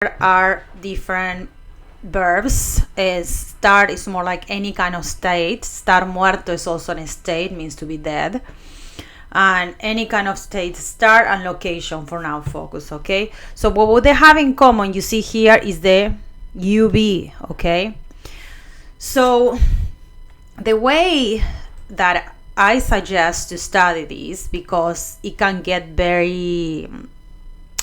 are different verbs. Start is more like any kind of state. Estar muerto is also a state, means to be dead. And any kind of state, start and location for now focus, okay? So what would they have in common, you see here, is the UB, okay? So the way that I suggest to study this, because it can get very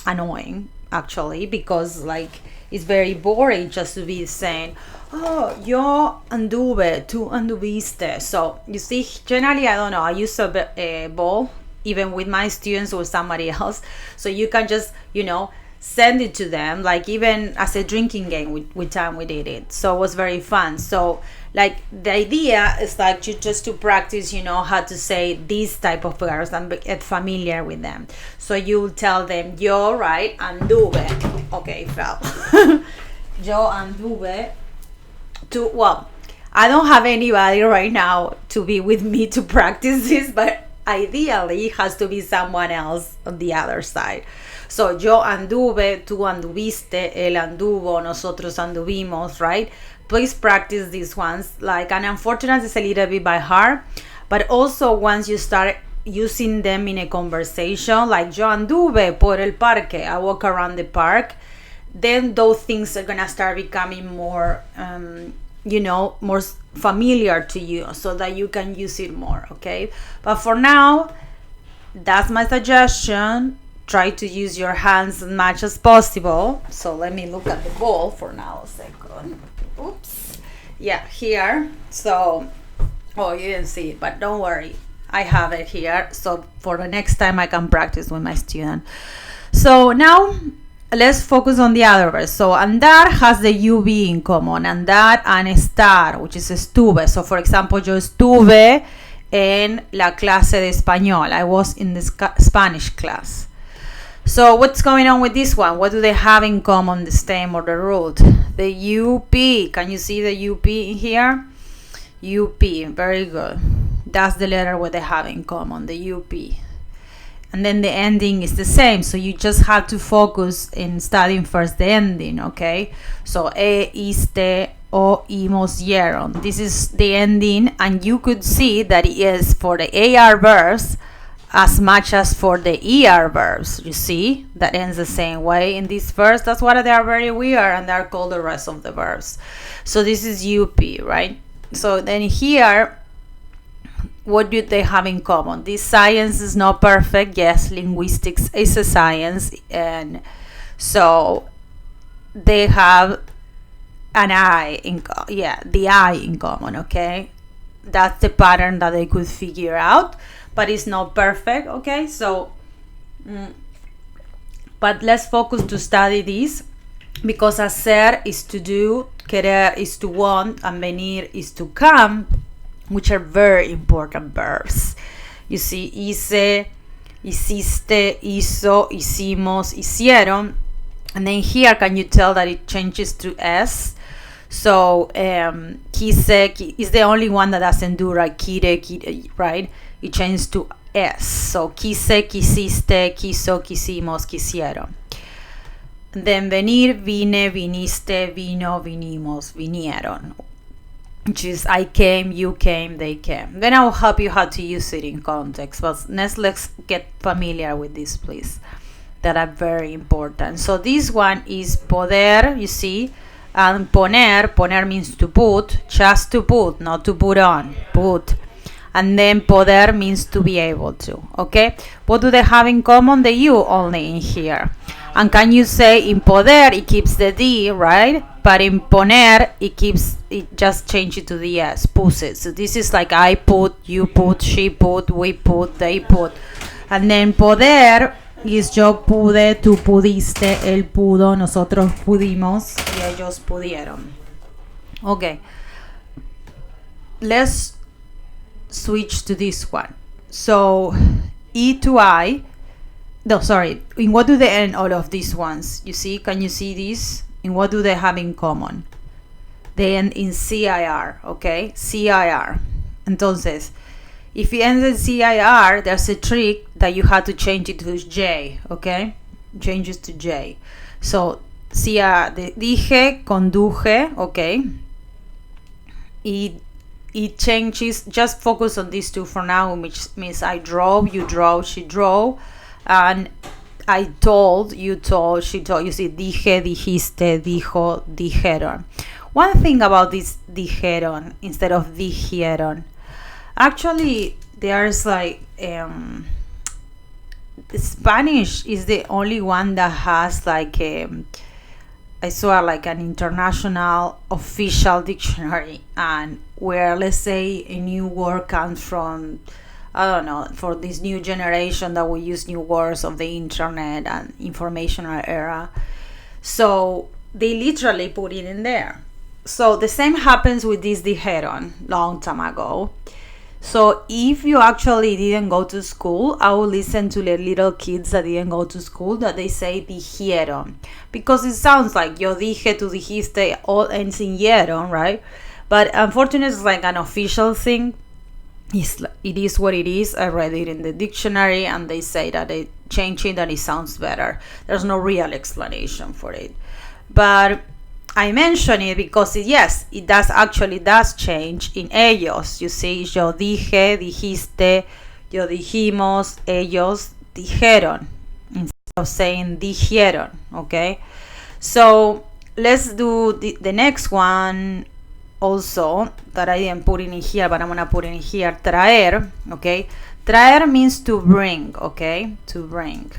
annoying actually, because like it's very boring just to be saying, oh, yo anduve, tú anduviste. So you see, generally, I don't know, I use a ball even with my students or somebody else, so you can just, send it to them, like even as a drinking game with time we did it. So it was very fun. So like the idea is like just to practice, how to say these type of verbs and get familiar with them. So you tell them, yo, right, anduve. Okay, fell. Yo anduve to, well, I don't have anybody right now to be with me to practice this, but ideally it has to be someone else on the other side. So yo anduve, tú anduviste, él anduvo, nosotros anduvimos, right? Please practice these ones. And unfortunately it's a little bit by heart, but also once you start using them in a conversation, like yo anduve por el parque, I walk around the park, then those things are gonna start becoming more more familiar to you, so that you can use it more, okay? But for now, that's my suggestion. Try to use your hands as much as possible. So let me look at the ball for now a second. Oops. Yeah, here. So, oh, you didn't see it, but don't worry, I have it here, so for the next time I can practice with my student. So now let's focus on the other verbs. So andar has the UB in common, andar and estar, which is estuve. So for example, yo estuve en la clase de español. I was in the Spanish class. So what's going on with this one? What do they have in common, the stem or the root? The UP. Can you see the UP in here? UP, very good. That's the letter what they have in common, the UP. And then the ending is the same, so you just have to focus in studying first the ending, okay? So iste, oímos, oyeron. This is the ending, and you could see that it is for the AR verbs as much as for the ER verbs. You see, that ends the same way in this verse. That's why they are very weird, and they're called the rest of the verbs. So this is UP, right? So then here, what do they have in common? This science is not perfect. Yes, linguistics is a science, and so they have an I in the I in common, okay? That's the pattern that they could figure out, but it's not perfect, okay? So but let's focus to study this, because hacer is to do, querer is to want, and venir is to come, which are very important verbs. You see, hice, hiciste, hizo, hicimos, hicieron. And then here, can you tell that it changes to S? So, quise is the only one that doesn't do right. Quire, right? It changes to S. So, quise, quisiste, quiso, quisimos, quisieron. Then venir, vine, viniste, vino, vinimos, vinieron. Which is I came, you came, they came. Then I will help you how to use it in context. But let's get familiar with this, please. That are very important. So this one is poder, you see, and poner means to put, just to put, not to put on, put. And then poder means to be able to, okay? What do they have in common? The U only in here. And can you say in poder, it keeps the D, right? But in poner, it just changes it to the S, puse. So this is like I put, you put, she put, we put, they put. And then poder is yo pude, tú pudiste, él pudo, nosotros pudimos, y ellos pudieron. Okay. Let's switch to this one. So, E to I. No, sorry. In what do they end all of these ones? You see? Can you see this? In what do they have in common? They end in CIR, okay? CIR. Entonces, if it ends in CIR, there's a trick that you have to change it to J, okay? Changes to J. So, Sí, dije, conduje, okay. It changes, just focus on these two for now, which means I drove, you drove, she drove, and I told, you told, she told. You see, dije, dijiste, dijo, dijeron. One thing about this dijeron instead of dijeron, actually, there's like Spanish is the only one that has like I saw like an international official dictionary, and where, let's say, a new word comes from, I don't know, for this new generation that we use new words of the internet and informational era. So they literally put it in there. So the same happens with this dijeron long time ago. So if you actually didn't go to school, I will listen to the little kids that didn't go to school that they say dijeron, because it sounds like yo dije, tú dijiste, all ends in yeron, right? But unfortunately, it's like an official thing. It is what it is. I read it in the dictionary, and they say that they change it and it sounds better. There's no real explanation for it. But I mention it because yes, it does change in ellos. You see, yo dije, dijiste, yo dijimos, ellos dijeron, instead of saying dijeron, okay? So let's do the next one also, that I didn't put in here, but I'm gonna put in here, traer, okay? Traer means to bring, okay? To bring.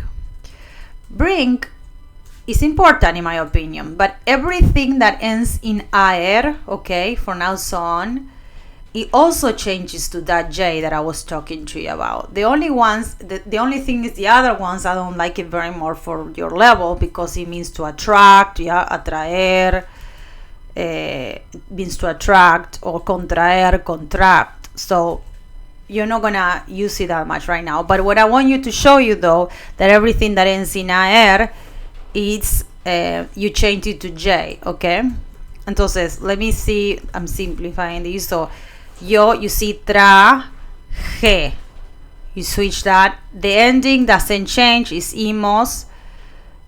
Bring is important in my opinion, but everything that ends in aer, okay, for now on, it also changes to that J that I was talking to you about. The only thing is the other ones I don't like it very much for your level, because it means to attract, yeah, atraer, means to attract, or contraer, contract. So you're not gonna use it that much right now. But what I want you to show you though, that everything that ends in aer, it's you change it to J, okay? Entonces, let me see, I'm simplifying this. So, yo, you see, traje. You switch that. The ending doesn't change, it's imos.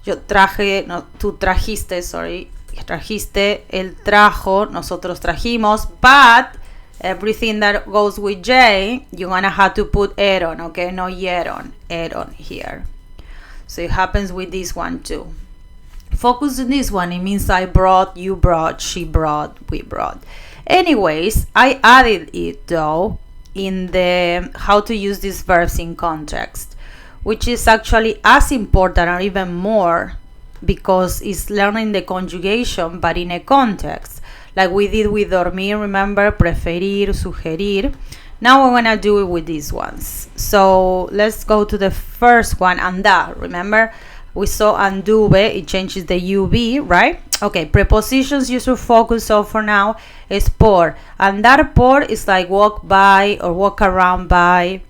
Yo traje, no, tú trajiste, sorry. Trajiste, él trajo, nosotros trajimos. But, everything that goes with J, you're gonna have to put eron, okay? No yeron, eron here. So it happens with this one too. Focus on this one. It means I brought, you brought, she brought, we brought. Anyways, I added it though in the how to use these verbs in context, which is actually as important or even more, because it's learning the conjugation but in a context, like we did with dormir, remember, preferir, sugerir. Now we're gonna do it with these ones. So let's go to the first one, andar. Remember, we saw anduve, it changes the UV, right? Okay, prepositions you should focus on for now is por. Andar por is like walk by or walk around by.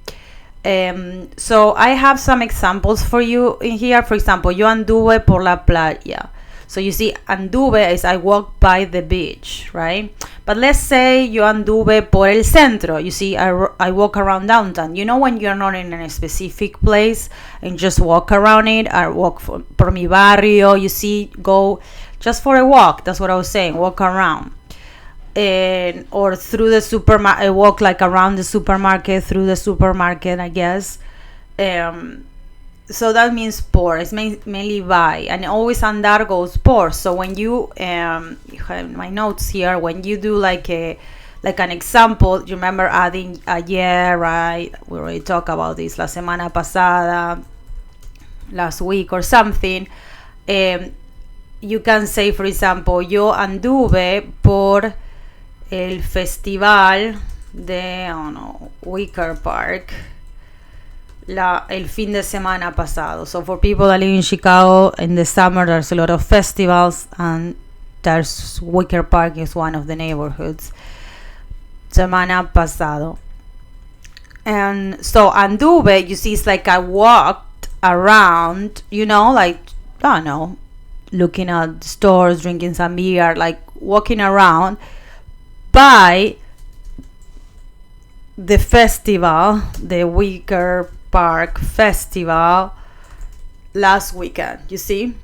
So I have some examples for you in here. For example, yo anduve por la playa. So you see, anduve is I walk by the beach, right? But let's say yo anduve por el centro. You see, I walk around downtown. You know when you're not in a specific place and just walk around it, or walk por mi barrio, you see, go just for a walk. That's what I was saying, walk around. Or through the supermarket, I walk like around the supermarket, through the supermarket, I guess. So that means por. It's mainly by, and always andar goes por. So when you have my notes here, when you do like an example, you remember adding ayer, right? We already talked about this la semana pasada, last week or something. You can say, for example, yo anduve por el festival de, I don't know, Wicker Park el fin de semana pasado. So for people that live in Chicago, in the summer there's a lot of festivals, and there's Wicker Park is one of the neighborhoods. Semana pasado. And so anduve, you see, it's like I walked around, you know, like, I don't know, looking at stores, drinking some beer, like walking around by the festival, the Wicker Park Festival last weekend, you see?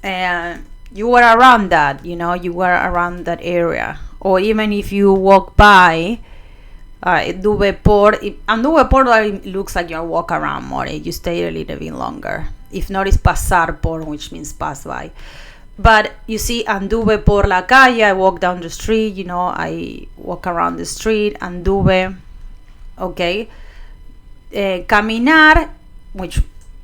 And you were around that, you were around that area. Or even if you walk by, anduve por looks like you walk around more, you stay a little bit longer. If not, it's pasar por, which means pass by. But you see, anduve por la calle, I walk down the street, I walk around the street, anduve, okay. Caminar, which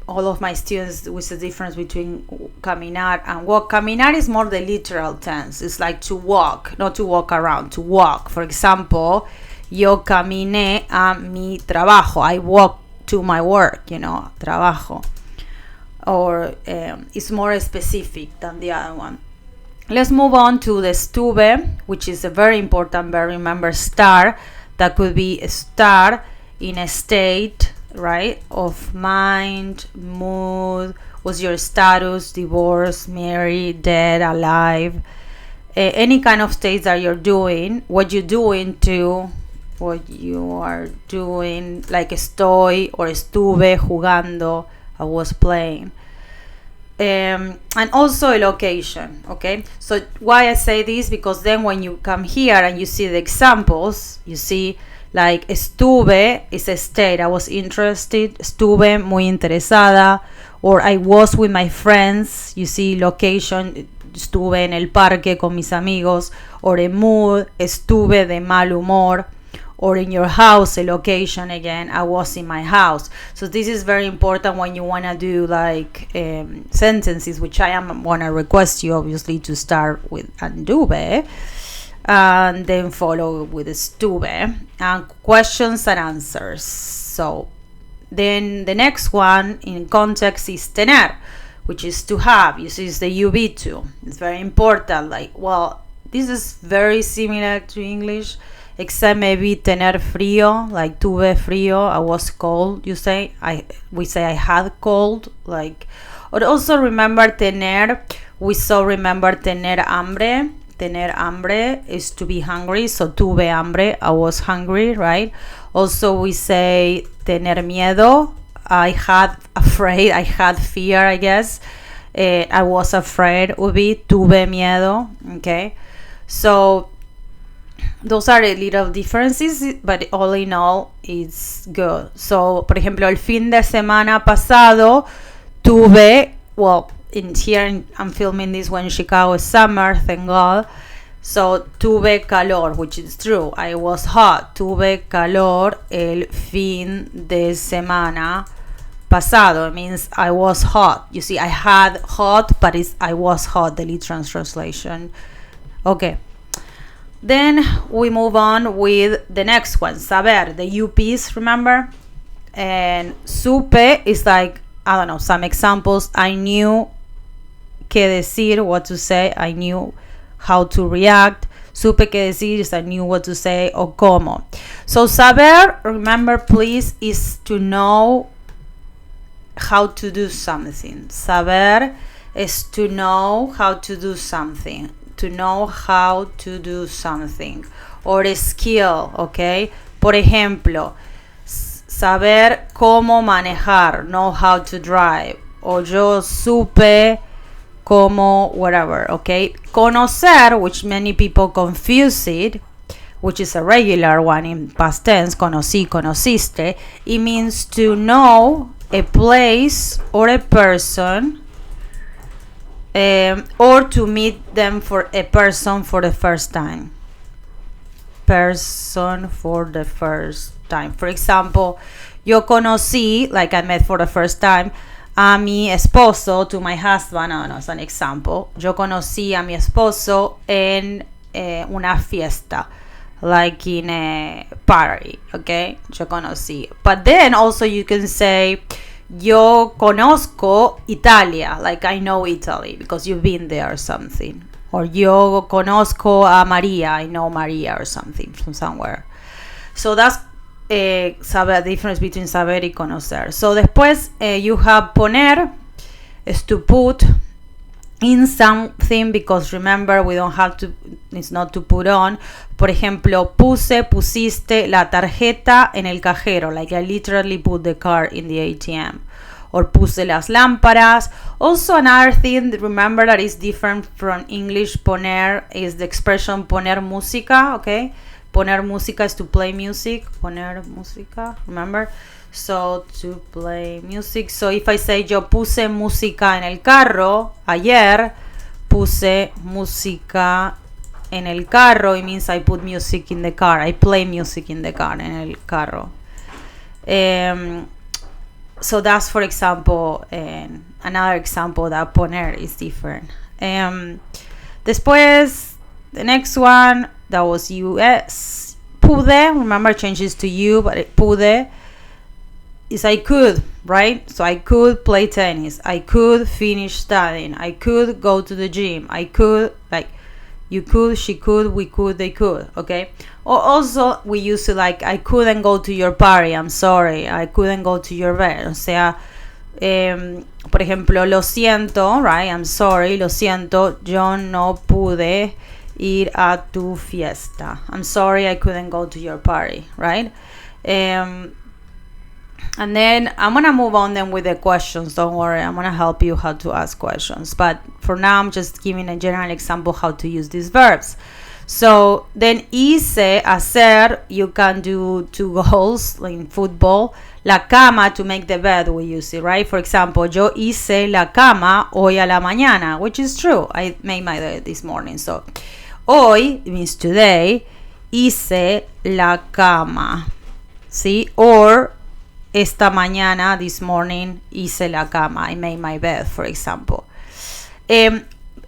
all of my students, with the difference between caminar and walk. Caminar is more the literal tense. It's like to walk, not to walk around, to walk. For example, yo caminé a mi trabajo. I walk to my work, trabajo. Or it's more specific than the other one. Let's move on to the estuve, which is a very important verb. Remember, estar. That could be estar in a state, right, of mind, mood. What's your status? Divorced, married, dead, alive. Any kind of states that you're doing. What you are doing, like estoy or estuve jugando, I was playing. And also a location, okay? So why I say this, because then when you come here and you see the examples, you see like estuve is a state, I was interested, estuve muy interesada, or I was with my friends, you see location, estuve en el parque con mis amigos, or a mood, estuve de mal humor, or in your house, a location, again, I was in my house. So this is very important when you want to do like sentences, which I am want to request you obviously to start with anduve and then follow with estuve and questions and answers. So then the next one in context is tener, which is to have. You see, it's the UV2. It's very important. Like, well, this is very similar to English, except maybe tener frío, like tuve frío, I was cold. We say I had cold, like. Or also remember tener. Remember tener hambre. Tener hambre is to be hungry, so tuve hambre, I was hungry, right? Also we say tener miedo. I had fear, I guess. I was afraid would be tuve miedo, okay? So those are a little differences, but all in all, it's good. So, por ejemplo, el fin de semana pasado tuve, I'm filming this when Chicago is summer, thank God. So, tuve calor, which is true. I was hot. Tuve calor el fin de semana pasado. It means I was hot. You see, I had hot, but I was hot, the literal translation. Okay. Then we move on with the next one, saber, the UPs, remember? And supe is like, I don't know, some examples. I knew qué decir, what to say. I knew how to react. Supe qué decir is I knew what to say, or cómo. So saber, remember please, is to know how to do something. Saber is to know how to do something. To know how to do something. Or a skill, okay? Por ejemplo, saber cómo manejar, know how to drive. O yo supe cómo whatever, okay? Conocer, which many people confuse it, which is a regular one in past tense, conocí, conociste. It means to know a place or a person, or to meet them for a person for the first time. Person for the first time. For example, yo conocí, like I met for the first time, a mi esposo, to my husband. No, it's an example. Yo conocí a mi esposo en una fiesta, like in a party, okay? Yo conocí. But then also you can say, yo conozco Italia, like I know Italy because you've been there or something. Or yo conozco a Maria, I know Maria or something from somewhere. So that's saber, the difference between saber y conocer. So después you have poner, is to put in something, because remember we don't have to, it's not to put on. Por ejemplo, pusiste la tarjeta en el cajero, like I literally put the card in the ATM. Or puse las lámparas, Also, another thing, remember that is different from English poner is the expression poner música, okay? Poner música is to play music. Poner música, remember? So, to play music. So, if I say yo puse música en el carro, ayer puse música en el carro, it means I put music in the car. I play music in the car, en el carro. So that's, for example, another example that poner is different. Después, the next one, that was US. Pude, remember, changes to you, but pude is I could, right? So I could play tennis. I could finish studying. I could go to the gym. I could, like, you could, she could, we could, they could, okay? Or also, we use to like, I couldn't go to your party, I'm sorry. I couldn't go to your bed. O sea, por ejemplo, lo siento, right? I'm sorry, lo siento, yo no pude ir a tu fiesta. I'm sorry, I couldn't go to your party, right? And then I'm going to move on then with the questions. Don't worry, I'm going to help you how to ask questions. But for now, I'm just giving a general example how to use these verbs. So then hice, hacer, you can do two goals like in football. La cama, to make the bed, we use it, right? For example, yo hice la cama hoy a la mañana, which is true. I made my bed this morning. So hoy means today, hice la cama. See? Or esta mañana, this morning, hice la cama. I made my bed, for example. A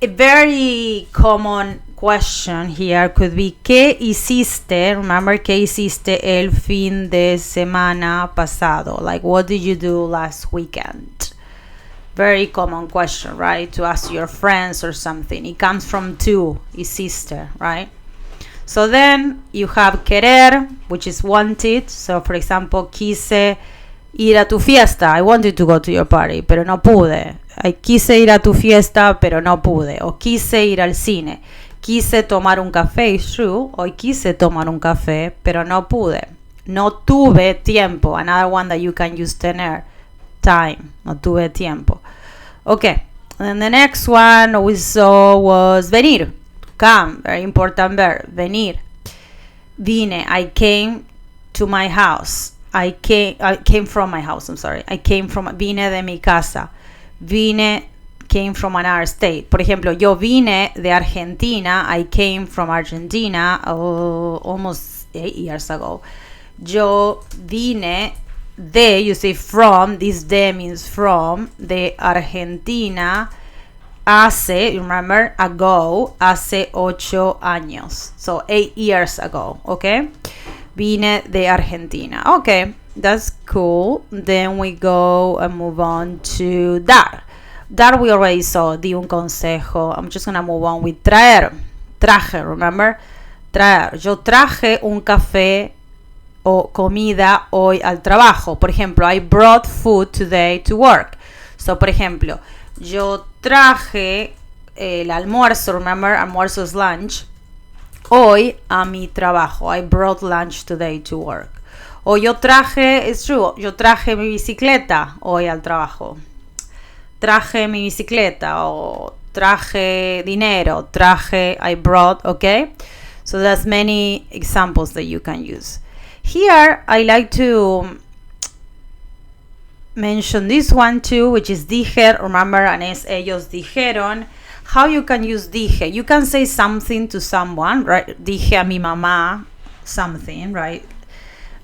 very common question here could be, ¿qué hiciste? Remember, ¿qué hiciste el fin de semana pasado? Like, what did you do last weekend? Very common question, right? To ask your friends or something. It comes from tu, hiciste, right? So then you have querer, which is wanted. So, for example, quise ir a tu fiesta. I wanted to go to your party, pero no pude. I quise ir a tu fiesta, pero no pude. O quise ir al cine. Quise tomar un café, it's true. Hoy quise tomar un café, pero no pude. No tuve tiempo. Another one that you can use tener. Time. No tuve tiempo. Okay. And then the next one we saw was venir. Come. Very important verb. Venir. Vine. I came to my house. I came from my house. I'm sorry. Vine de mi casa. Vine, came from another state. Por ejemplo, yo vine de Argentina. I came from Argentina almost 8 years ago. Yo vine de, you say from, this de means from, de Argentina hace, remember, ago, hace 8 años. So 8 years ago, okay? Vine de Argentina. Okay, that's cool. Then we go and move on to dar. Dar we already saw, di un consejo. I'm just gonna move on with traer. Traje, remember? Traer. Yo traje un café o comida hoy al trabajo. Por ejemplo, I brought food today to work. So, por ejemplo, yo traje el almuerzo, remember? Almuerzo is lunch. Hoy a mi trabajo. I brought lunch today to work. O yo traje, it's true, yo traje mi bicicleta hoy al trabajo. Traje mi bicicleta o traje dinero, traje, I brought, okay? So there's many examples that you can use. Here, I like to mention this one too, which is dije, remember, and es ellos dijeron. How you can use dije? You can say something to someone, right? Dije a mi mamá something, right?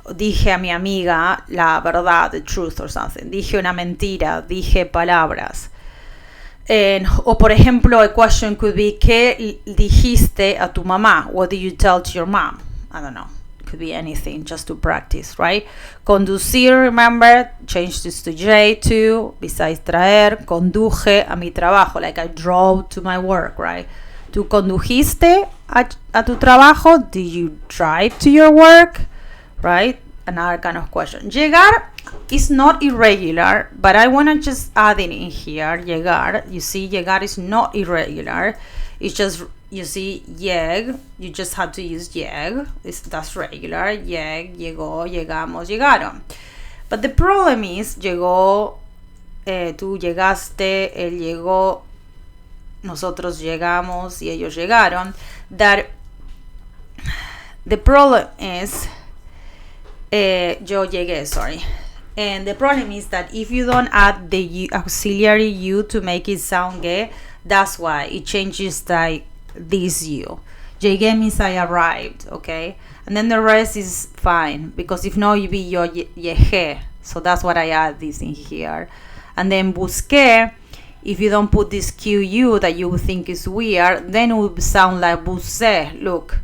Dije a mi amiga la verdad, the truth or something. Dije una mentira, dije palabras. O por ejemplo, a question could be, ¿qué dijiste a tu mamá? What did you tell to your mom? I don't know. Could be anything, just to practice, right? Conducir, remember, change this to J too, besides traer. Conduje a mi trabajo, like I drove to my work, right? ¿Tú condujiste a tu trabajo? Did you drive to your work? Right? Another kind of question. Llegar is not irregular, but I want to just add it in here. Llegar, you see, llegar is not irregular. It's just, you see, lleg, you just have to use lleg. That's regular. Lleg, llegó, llegamos, llegaron. But the problem is, llegó tú llegaste, él llegó, nosotros llegamos y ellos llegaron. That the problem is, yo llegué, sorry. And the problem is that if you don't add the auxiliary you to make it sound gay, that's why it changes like this you. Llegué means I arrived, okay? And then the rest is fine, because if no, you be yo llegué. So that's what I add this in here. And then busqué, if you don't put this QU that you think is weird, then it would sound like busé. Look,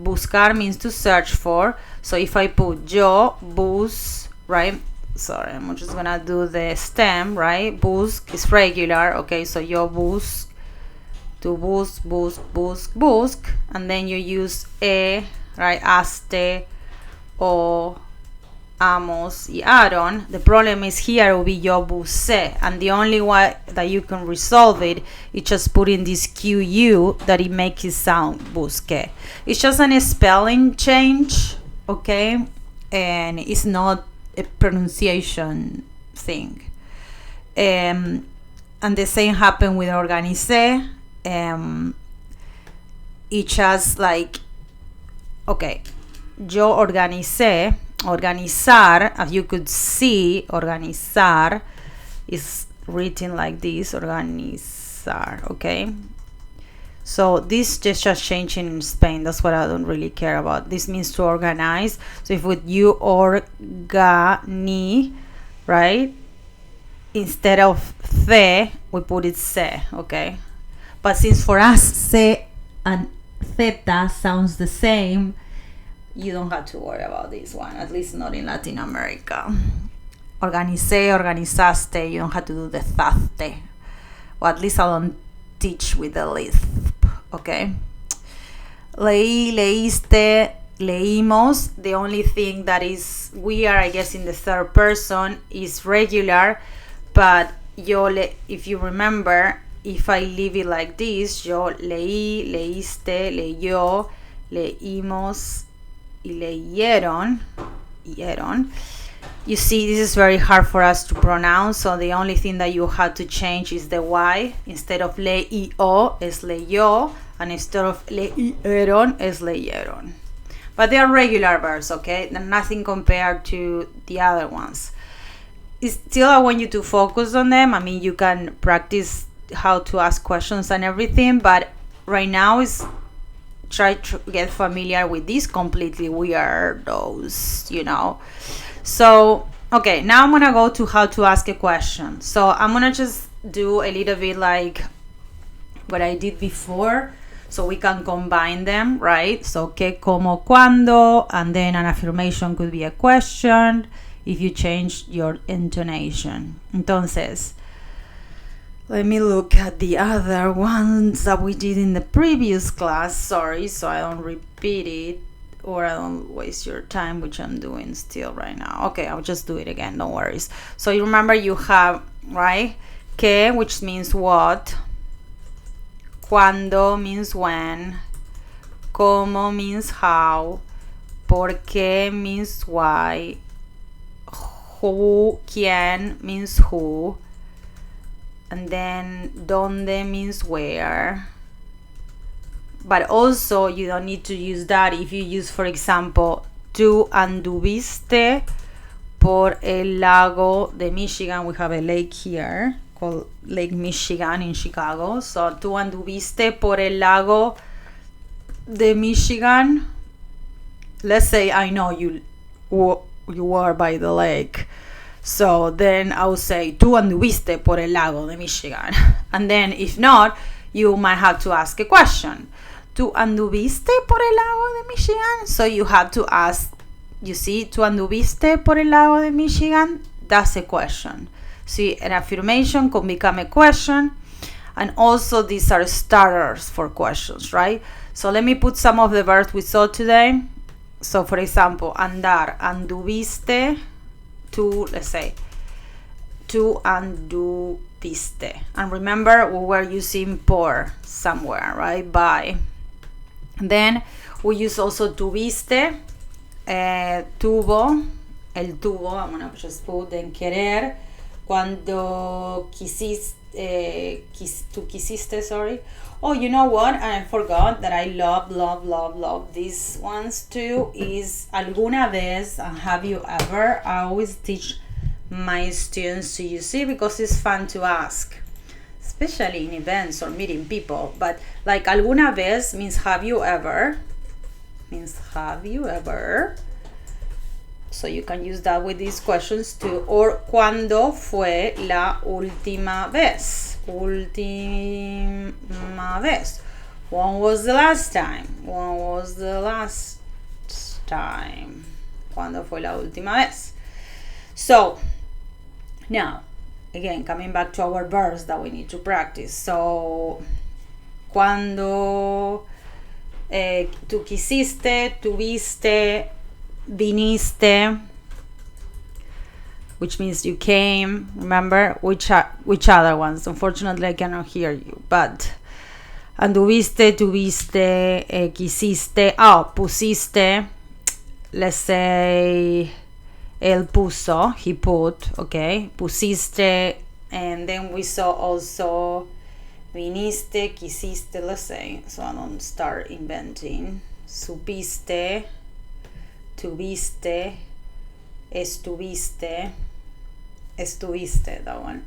buscar means to search for. So if I put yo, bus, right? Sorry, I'm just gonna do the stem, right? Busc is regular, okay? So yo busc, to busc, and then you use right? Aste, o, amos, y aron. The problem is here it will be yo busé, and the only way that you can resolve it is just put in this QU that it makes it sound busque. It's just a spelling change, okay? And it's not a pronunciation thing. And the same happened with organicé. It just like, okay, yo organicé, organizar, as you could see, organizar is written like this, organizar, okay? So this just changing in Spain, that's what I don't really care about. This means to organize. So if with you organi, right? Instead of the, we put it se, okay? But since for us se and theta sounds the same, you don't have to worry about this one, at least not in Latin America. Organicé, organizaste, you don't have to do the zaste. Or at least I don't teach with the lisp, okay? Leí, leíste, leímos. The only thing that is weird, I guess, in the third person is regular, but yo, if you remember, if I leave it like this, yo leí, leíste, leyó, leímos, y leyeron. You see, this is very hard for us to pronounce, so the only thing that you have to change is the Y. Instead of leío, es leyó, and instead of leyeron, es leyeron. But they are regular verbs, okay? They're nothing compared to the other ones. Still, I want you to focus on them. I mean, you can practice how to ask questions and everything, but right now is try to get familiar with these completely weirdos, you know. So, okay, now I'm gonna go to how to ask a question. So I'm gonna just do a little bit like what I did before, so we can combine them, right? So, que, como, cuando, and then an affirmation could be a question if you change your intonation. Entonces, let me look at the other ones that we did in the previous class. Sorry, so I don't repeat it or I don't waste your time, which I'm doing still right now. Okay, I'll just do it again, no worries. So you remember you have, right? Que, which means what. Cuando means when. Como means how. Por qué means why. Who, quién means who. And then donde means where. But also you don't need to use that if you use, for example, tú anduviste por el lago de Michigan. We have a lake here called Lake Michigan in Chicago. So tú anduviste por el lago de Michigan. Let's say I know you were by the lake. So then I would say, tú anduviste por el lago de Michigan. And then if not, you might have to ask a question. ¿Tú anduviste por el lago de Michigan? So you have to ask, you see, ¿tú anduviste por el lago de Michigan? That's a question. See, an affirmation can become a question. And also these are starters for questions, right? So let me put some of the verbs we saw today. So for example, andar, anduviste, tú, let's say, tú anduviste. And remember, we were using por somewhere, right? By. Then we use also tuviste, tuvo, el tuvo, I'm gonna just put then querer, Cuando tú quisiste, sorry. Oh, you know what? I forgot that I love these ones too. Is alguna vez and have you ever? I always teach my students to use it because it's fun to ask, especially in events or meeting people. But like alguna vez means have you ever? Means have you ever? So you can use that with these questions too. Or ¿cuándo fue la última vez? Última vez. When was the last time? When was the last time? ¿Cuándo fue la última vez? So now, again, coming back to our verbs that we need to practice. So, cuando tú quisiste, tuviste, viniste, which means you came. Remember which other ones? Unfortunately, I cannot hear you. But anduviste, tuviste, quisiste. Oh, pusiste. Let's say él puso. He put. Okay, pusiste, and then we saw also viniste, quisiste. Let's say, so I don't start inventing. Supiste. Tuviste, estuviste, that one.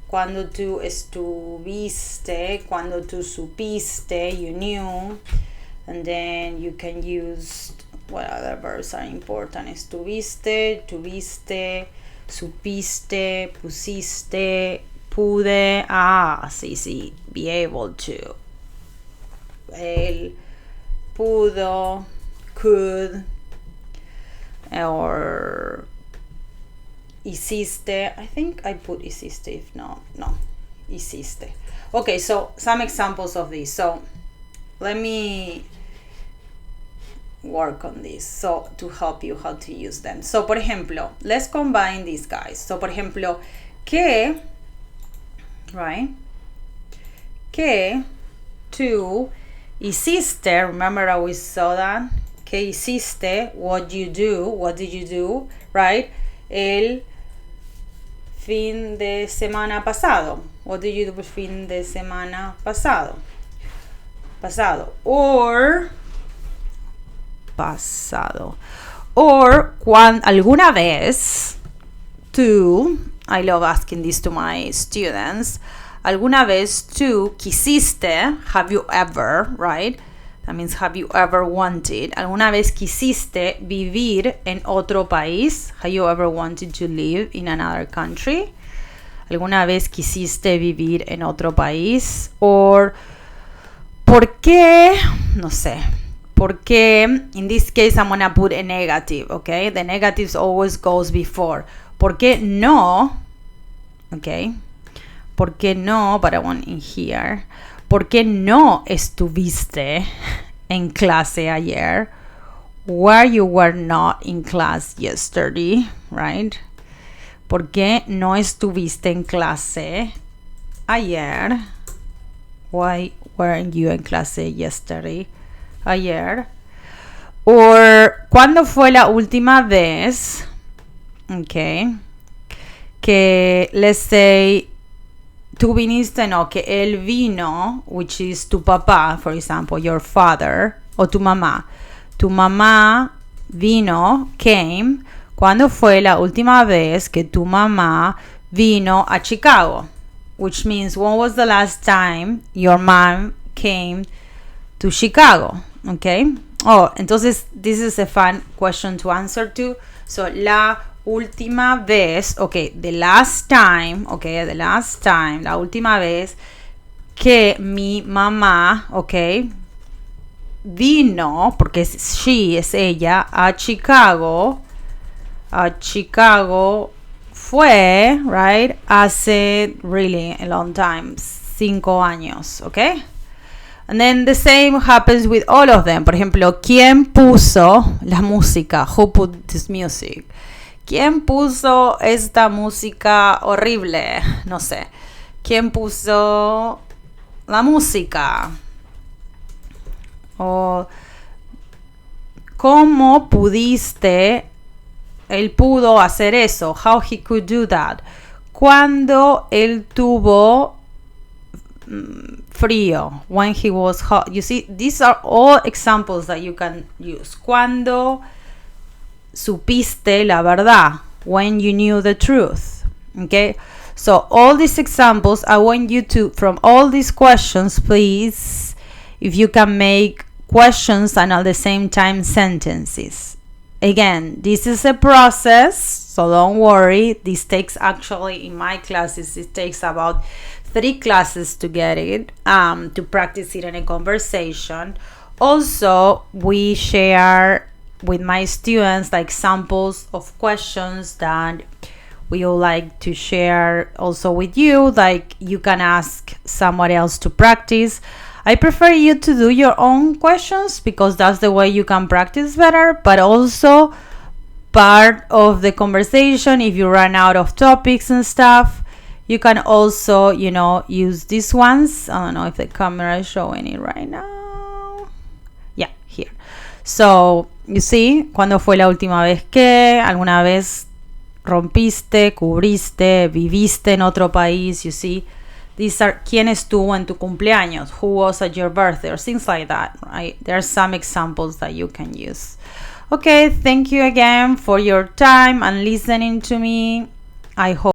Cuando tú estuviste, cuando tú supiste, you knew. And then you can use, what other verbs are important? Estuviste, tuviste, supiste, pusiste, pude, sí, be able to. Él pudo, could, or hiciste. I think I put hiciste. If no, hiciste. Okay, so some examples of this. So let me work on this so to help you how to use them. So por ejemplo, let's combine these guys. So por ejemplo, que, right? Que tú hiciste. Remember how we saw that? Que hiciste, what did you do, right? El fin de semana pasado. What did you do el fin de semana pasado? Or pasado. Or alguna vez tú, I love asking this to my students, alguna vez tú quisiste, have you ever, right? That means have you ever wanted? ¿Alguna vez quisiste vivir en otro país? Have you ever wanted to live in another country? ¿Alguna vez quisiste vivir en otro país? Or, ¿por qué? No sé. ¿Por qué? In this case, I'm going to put a negative, okay? The negatives always goes before. ¿Por qué no? Okay. ¿Por qué no? But I want in here. ¿Por qué no estuviste en clase ayer? Why you were not in class yesterday, right? ¿Por qué no estuviste en clase ayer? Why weren't you in clase yesterday? Ayer. Or, ¿cuándo fue la última vez? Okay. Que, let's say, tú viniste, no, que él vino, which is tu papá, for example, your father, o tu mamá. Tu mamá vino, came. ¿Cuándo fue la última vez que tu mamá vino a Chicago? Which means, when was the last time your mom came to Chicago? Okay. Oh, entonces, this is a fun question to answer to. So, la última vez, okay, the last time, la última vez que mi mamá, okay, vino, porque she es ella, a Chicago fue, right, hace really a long time, 5 años, okay? And then the same happens with all of them. Por ejemplo, ¿quién puso la música? Who put this music? ¿Quién puso esta música horrible? No sé. ¿Quién puso la música? O ¿cómo pudiste? Él pudo hacer eso. How he could do that. cuando él tuvo frío, when he was hot. You see, these are all examples that you can use. Cuando supiste la verdad, when you knew the truth. Okay, so all these examples, I want you to, from all these questions, please, if you can make questions and at the same time sentences. Again, this is a process, so don't worry. This takes, actually, in my classes, it takes about 3 classes to get it, to practice it in a conversation. Also, we share with my students like samples of questions that we would like to share also with you, like you can ask someone else to practice. I prefer you to do your own questions because that's the way you can practice better, but also part of the conversation, if you run out of topics and stuff, you can also, use these ones. I don't know if the camera is showing it right now. Yeah, here. So, you see, ¿cuándo fue la última vez que? ¿Alguna vez rompiste, cubriste, viviste en otro país? You see, these are ¿quién estuvo en tu cumpleaños? Who was at your birthday? Or things like that, right? There are some examples that you can use. Okay, thank you again for your time and listening to me. I hope